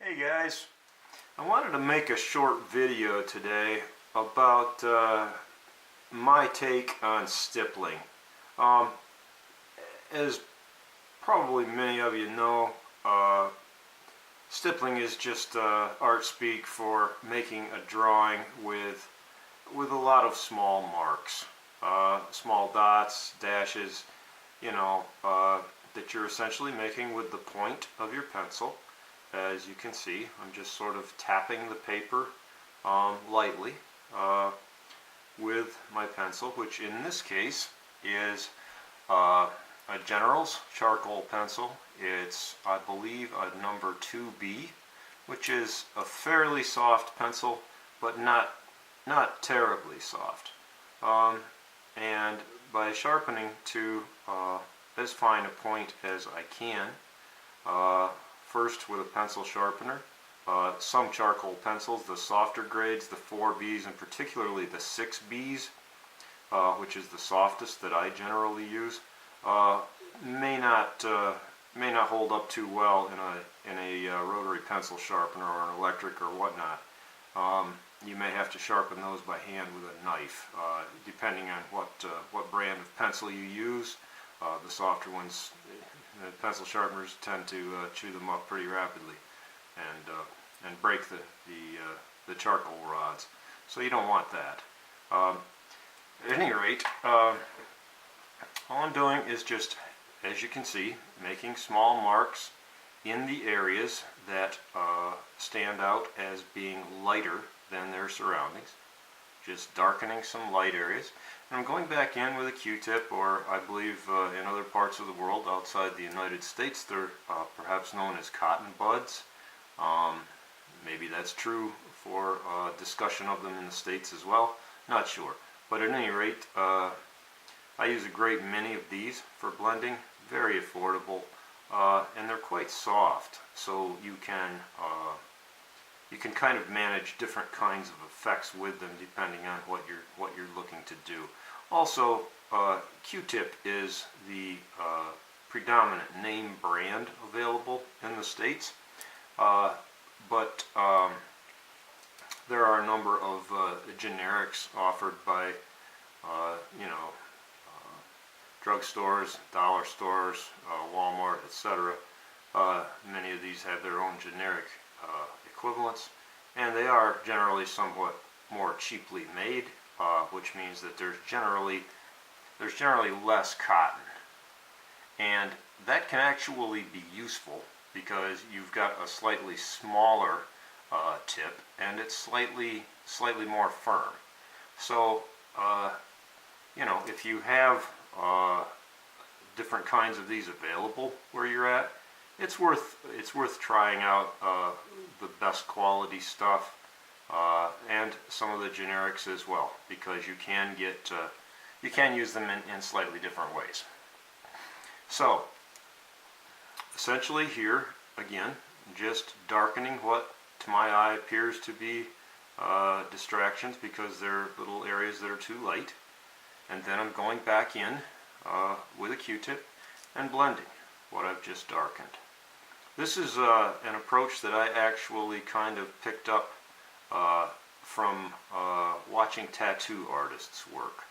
Hey guys, I wanted to make a short video today about my take on stippling. As probably many of you know, stippling is just art speak for making a drawing with a lot of small marks, small dots, dashes, that you're essentially making with the point of your pencil. As you can see, I'm just sort of tapping the paper lightly with my pencil, which in this case is a General's charcoal pencil. It's, I believe, a number 2B, which is a fairly soft pencil, but not terribly soft. And by sharpening to as fine a point as I can, first with a pencil sharpener. Some charcoal pencils, the softer grades, the 4Bs and particularly the 6Bs, which is the softest that I generally use, may not hold up too well in a rotary pencil sharpener or an electric or whatnot. You may have to sharpen those by hand with a knife, depending on what brand of pencil you use. The softer ones, pencil sharpeners tend to chew them up pretty rapidly and break the charcoal rods. So you don't want that. At any rate, all I'm doing is just, as you can see, making small marks in the areas that stand out as being lighter than their surroundings. Just darkening some light areas. And I'm going back in with a Q-tip, or I believe in other parts of the world outside the United States they're perhaps known as cotton buds. Maybe that's true for discussion of them in the States as well. Not sure. But at any rate, I use a great many of these for blending. Very affordable, and they're quite soft, so you can kind of manage different kinds of effects with them depending on what you're looking to do. Also, Q-tip is the predominant name brand available in the States, but there are a number of generics offered by drugstores, dollar stores, Walmart, etc. Many of these have their own generic equivalents, and they are generally somewhat more cheaply made, which means that there's generally less cotton, and that can actually be useful because you've got a slightly smaller tip and it's slightly more firm. So if you have different kinds of these available where you're at, it's worth trying out the best quality stuff and some of the generics as well, because you can use them in slightly different ways. So essentially here again, just darkening what to my eye appears to be distractions because they're little areas that are too light, and then I'm going back in with a Q-tip and blending what I've just darkened. This is an approach that I actually kind of picked up from watching tattoo artists work.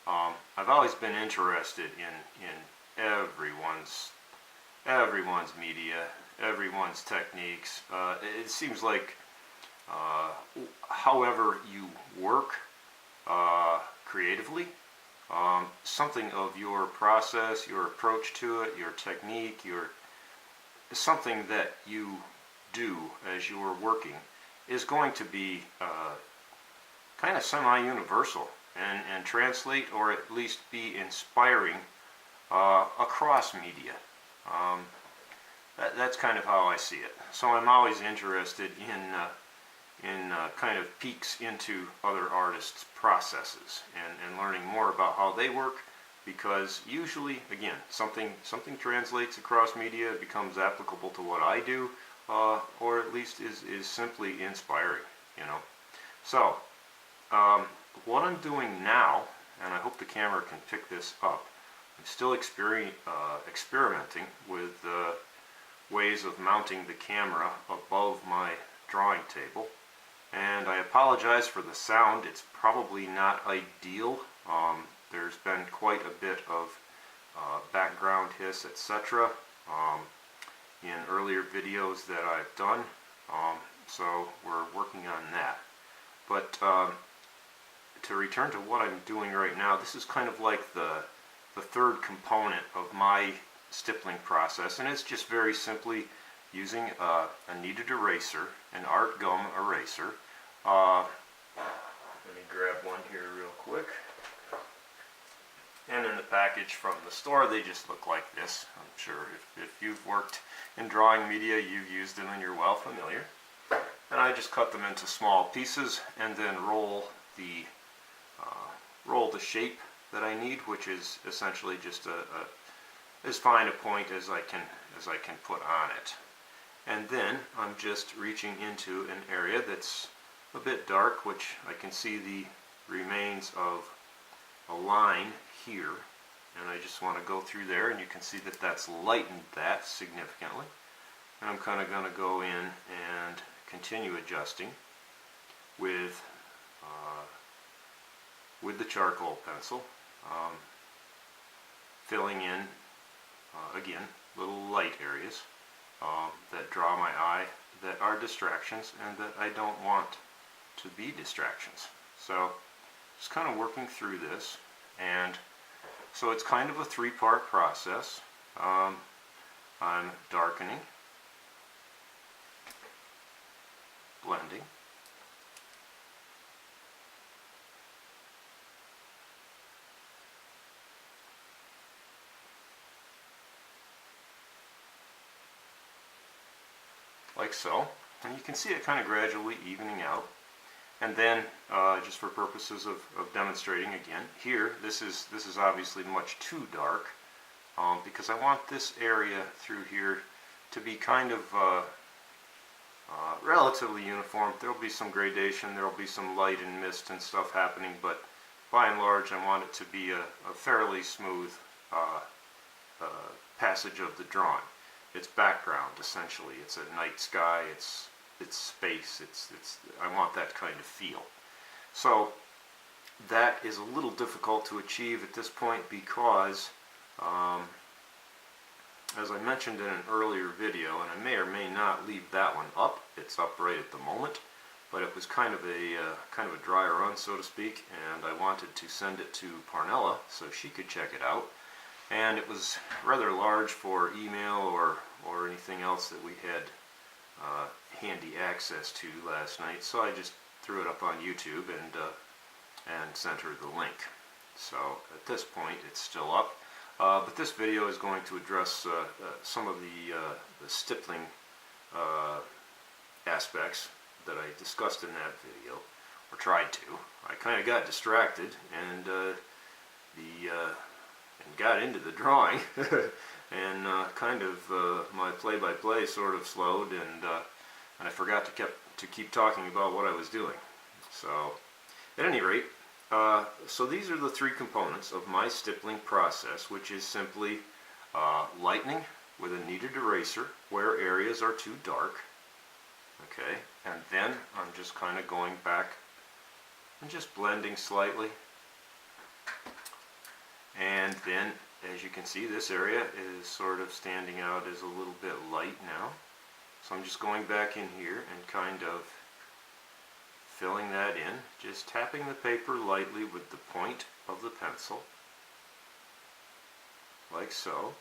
I've always been interested in everyone's media, everyone's techniques. It seems like however you work creatively, something of your process, your approach to it, your technique, something that you do as you're working is going to be kind of semi-universal and translate, or at least be inspiring across media. That's kind of how I see it. So I'm always interested in kind of peeks into other artists' processes and learning more about how they work, because usually, again, something translates across media, becomes applicable to what I do, or at least is simply inspiring, So, what I'm doing now, and I hope the camera can pick this up, I'm still experimenting with ways of mounting the camera above my drawing table. And I apologize for the sound. It's probably not ideal. There's been quite a bit of background hiss, etc. In earlier videos that I've done. So we're working on that. But to return to what I'm doing right now, this is kind of like the third component of my stippling process, and it's just very simply using a kneaded eraser, an art gum eraser. Let me grab one here real quick. And in the package from the store, they just look like this. I'm sure if you've worked in drawing media, you've used them and you're well familiar. And I just cut them into small pieces and then roll the shape that I need, which is essentially just as fine a point as I can put on it. And then I'm just reaching into an area that's a bit dark, which I can see the remains of a line here, and I just want to go through there, and you can see that that's lightened that significantly. And I'm kind of going to go in and continue adjusting with the charcoal pencil, filling in again little light areas that draw my eye, that are distractions and that I don't want to be distractions. So just kind of working through this, and so it's kind of a three-part process. I'm darkening, blending, like so, and you can see it kind of gradually evening out. And then, just for purposes of demonstrating again, here, this is obviously much too dark, because I want this area through here to be kind of relatively uniform. There will be some gradation, there will be some light and mist and stuff happening, but by and large I want it to be a fairly smooth passage of the drawing. It's background, essentially. It's a night sky, it's space, I want that kind of feel. So that is a little difficult to achieve at this point because, as I mentioned in an earlier video, and I may or may not leave that one up, it's up right at the moment, but it was kind of a dry run, so to speak, and I wanted to send it to Parnella so she could check it out. And it was rather large for email or anything else that we had handy access to last night, so I just threw it up on YouTube and sent her the link. So at this point it's still up, but this video is going to address some of the stippling aspects that I discussed in that video, or tried to. I kind of got distracted and got into the drawing and my play-by-play sort of slowed, and I forgot to keep talking about what I was doing. So at any rate, so these are the three components of my stippling process, which is simply lightening with a kneaded eraser where areas are too dark, okay, and then I'm just kind of going back and just blending slightly. And then, as you can see, this area is sort of standing out as a little bit light now. So I'm just going back in here and kind of filling that in, just tapping the paper lightly with the point of the pencil, like so.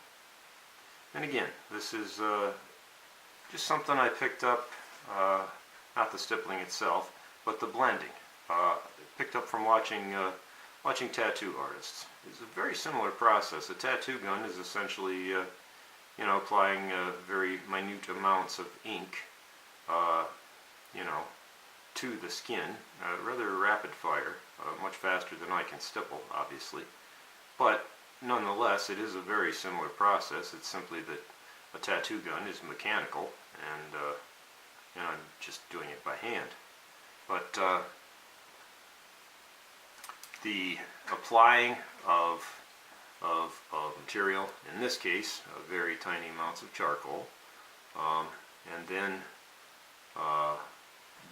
And again, this is just something I picked up, not the stippling itself, but the blending. Picked up from watching tattoo artists. It's a very similar process. A tattoo gun is essentially, applying very minute amounts of ink, to the skin, rather rapid fire, much faster than I can stipple, obviously. But nonetheless, it is a very similar process. It's simply that a tattoo gun is mechanical, and I'm just doing it by hand. But the applying of material, in this case very tiny amounts of charcoal, and then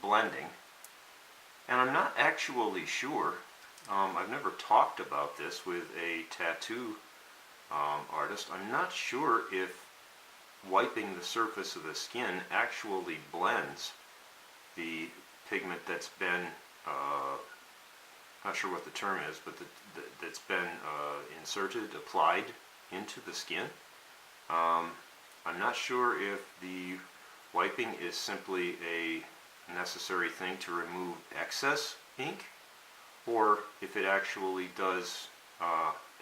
blending. And I'm not actually sure, I've never talked about this with a tattoo artist. I'm not sure if wiping the surface of the skin actually blends the pigment that's been, not sure what the term is, but that's been inserted, applied into the skin. I'm not sure if the wiping is simply a necessary thing to remove excess ink, or if it actually does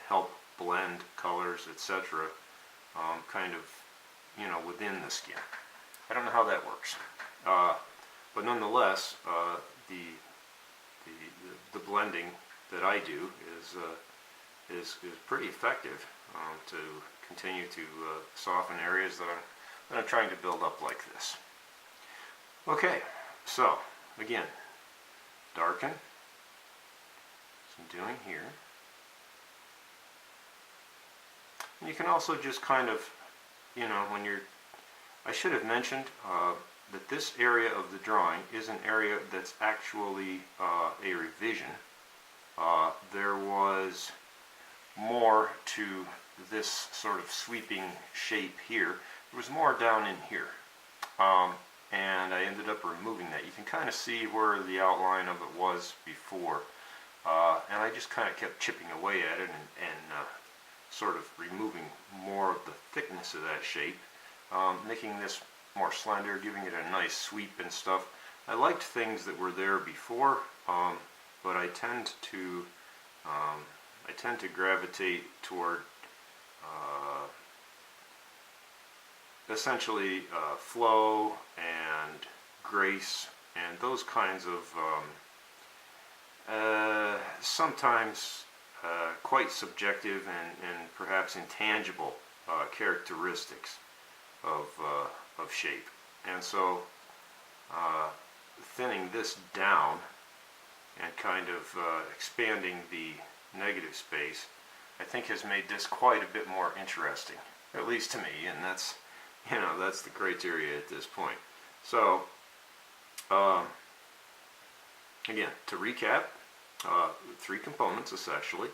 help blend colors, etc., kind of, you know, within the skin. I don't know how that works, but nonetheless, the blending that I do is pretty effective to continue to soften areas that I'm trying to build up like this. Okay, so again, darken, as I'm doing here. And you can also just kind of, you know, when you're, I should have mentioned that this area of the drawing is an area that's actually a revision. There was more to this sort of sweeping shape here. There was more down in here. And I ended up removing that. You can kind of see where the outline of it was before. And I just kind of kept chipping away at it and sort of removing more of the thickness of that shape, making this more slender, giving it a nice sweep and stuff. I liked things that were there before, but I tend to gravitate toward essentially flow and grace and those kinds of sometimes quite subjective and perhaps intangible characteristics of shape. And so thinning this down and kind of expanding the negative space, I think has made this quite a bit more interesting, at least to me, and that's, you know, that's the criteria at this point. So again, to recap, three components essentially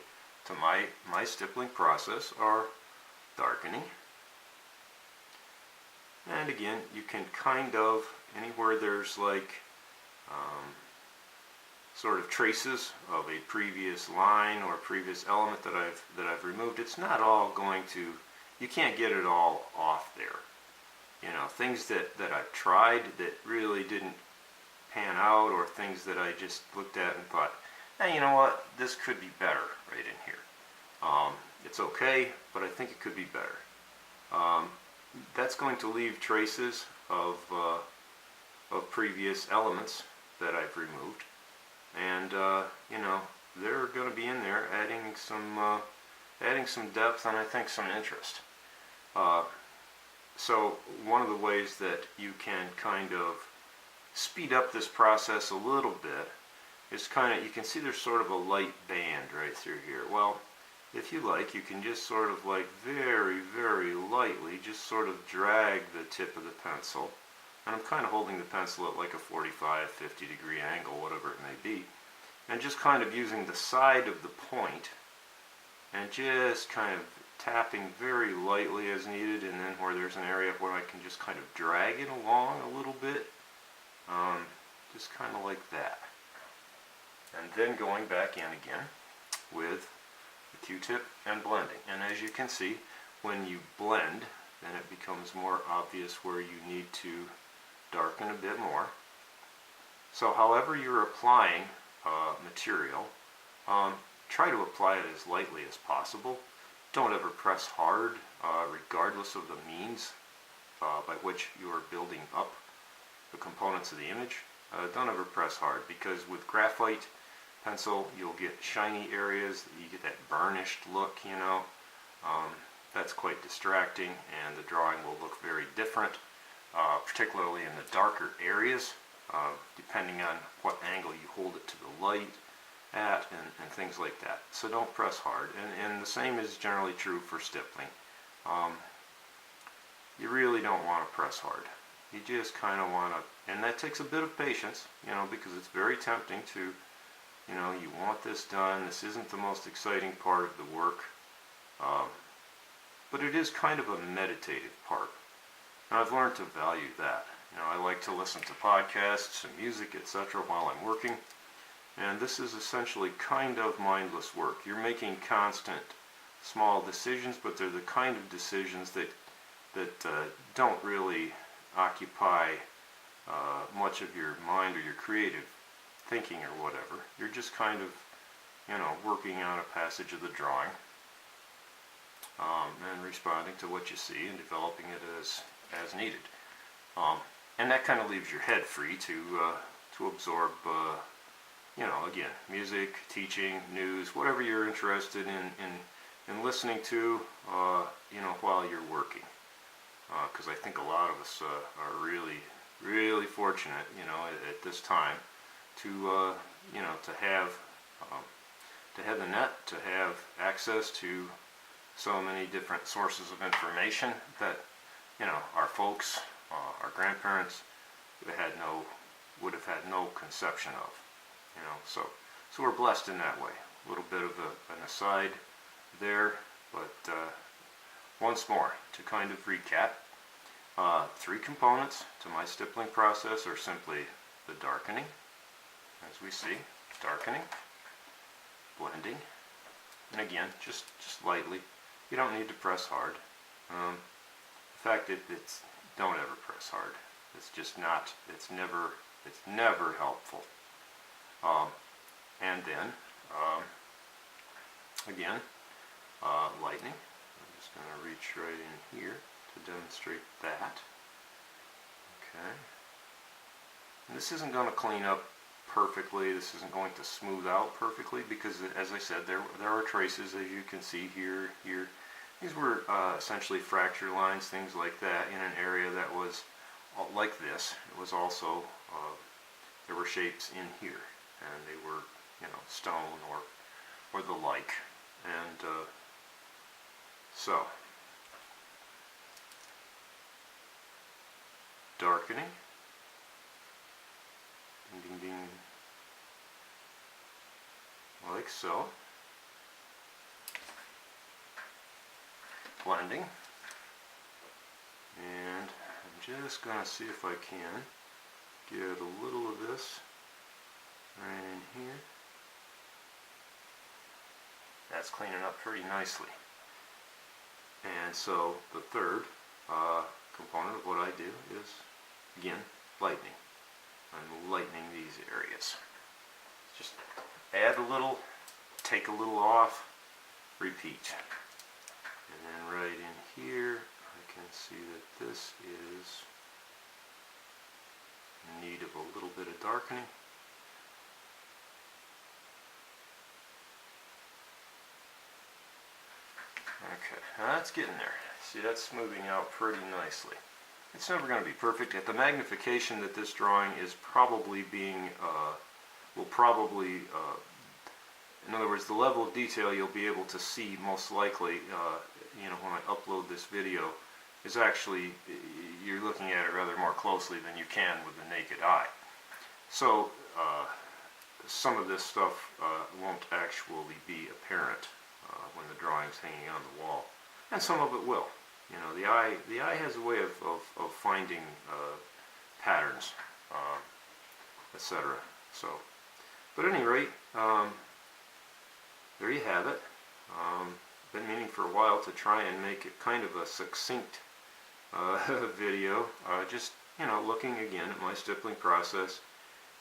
to my stippling process are darkening, and again, you can kind of, anywhere there's like sort of traces of a previous line or previous element that I've removed, it's not all going to, you can't get it all off there. You know, things that I've tried that really didn't pan out, or things that I just looked at and thought, hey, you know what, this could be better right in here. It's okay, but I think it could be better. That's going to leave traces of previous elements that I've removed, and you know, they're going to be in there, adding some depth and I think some interest. So one of the ways that you can kind of speed up this process a little bit is kind of, you can see there's sort of a light band right through here. Well, if you like, you can just sort of like very, very lightly just sort of drag the tip of the pencil. And I'm kind of holding the pencil at like a 45, 50 degree angle, whatever it may be. And just kind of using the side of the point and just kind of tapping very lightly as needed, and then where there's an area where I can just kind of drag it along a little bit, just kind of like that. And then going back in again with the Q-tip and blending. And as you can see, when you blend, then it becomes more obvious where you need to darken a bit more. So however you're applying material, try to apply it as lightly as possible. Don't ever press hard, regardless of the means by which you are building up the components of the image. Don't ever press hard, because with graphite pencil you'll get shiny areas, you get that burnished look, you know. That's quite distracting, and the drawing will look very different, particularly in the darker areas, depending on what angle you hold it to the light at, and things like that. So don't press hard, and the same is generally true for stippling. you really don't want to press hard. You just kind of want to, and that takes a bit of patience, you know, because it's very tempting to, you know, you want this done. This isn't the most exciting part of the work, but it is kind of a meditative part. And I've learned to value that. You know, I like to listen to podcasts and music, etc. while I'm working. And this is essentially kind of mindless work. You're making constant small decisions, but they're the kind of decisions that don't really occupy much of your mind or your creative thinking or whatever. You're just kind of, you know, working on a passage of the drawing and responding to what you see and developing it as needed. And that kind of leaves your head free to absorb, you know, again, music, teaching, news, whatever you're interested in listening to, you know, while you're working. Because I think a lot of us are really fortunate, you know, at this time to, you know, to have the net, to have access to so many different sources of information that, you know, our folks, our grandparents would have had no conception of, you know. So we're blessed in that way. A little bit of an aside there, but once more, to kind of recap, 3 components to my stippling process are simply the darkening, as we see, darkening, blending, and again, just lightly. You don't need to press hard. In fact, it's don't ever press hard. It's just not. It's never helpful. And then again, lightening. I'm just going to reach right in here to demonstrate that. Okay. And this isn't going to clean up perfectly. This isn't going to smooth out perfectly because, as I said, there are traces, as you can see here. These were essentially fracture lines, things like that, in an area that was like this. It was also, there were shapes in here, and they were, you know, stone or the like. And so, darkening, ding ding ding, like so. Blending, and I'm just going to see if I can get a little of this right in here. That's cleaning up pretty nicely. And so the third component of what I do is, again, lightening. I'm lightening these areas. Just add a little, take a little off, repeat. And then right in here, I can see that this is in need of a little bit of darkening. Okay, now that's getting there. See, that's smoothing out pretty nicely. It's never going to be perfect. At the magnification that this drawing is probably being, in other words, the level of detail you'll be able to see most likely, you know, when I upload this video, is actually, you're looking at it rather more closely than you can with the naked eye. So, some of this stuff won't actually be apparent when the drawing's hanging on the wall, and some of it will. You know, the eye has a way of finding patterns, etc. So, but at any rate, there you have it. Been meaning for a while to try and make it kind of a succinct video, just, you know, looking again at my stippling process,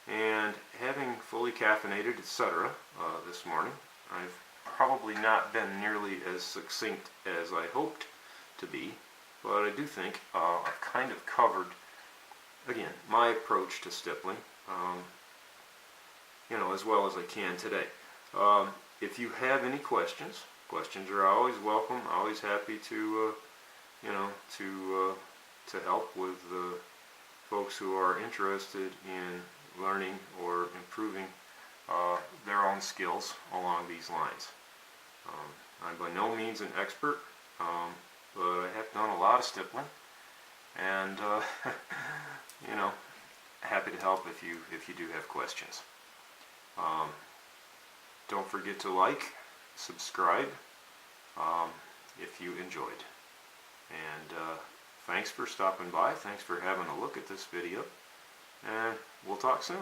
and having fully caffeinated, etc. This morning. I've probably not been nearly as succinct as I hoped to be, but I do think I've kind of covered, again, my approach to stippling, you know, as well as I can today. If you have any questions are always welcome. Always happy to, you know, to help with folks who are interested in learning or improving their own skills along these lines. I'm by no means an expert, but I have done a lot of stippling, and you know, happy to help if you do have questions. Don't forget to like, subscribe if you enjoyed. And thanks for stopping by. Thanks for having a look at this video. And we'll talk soon.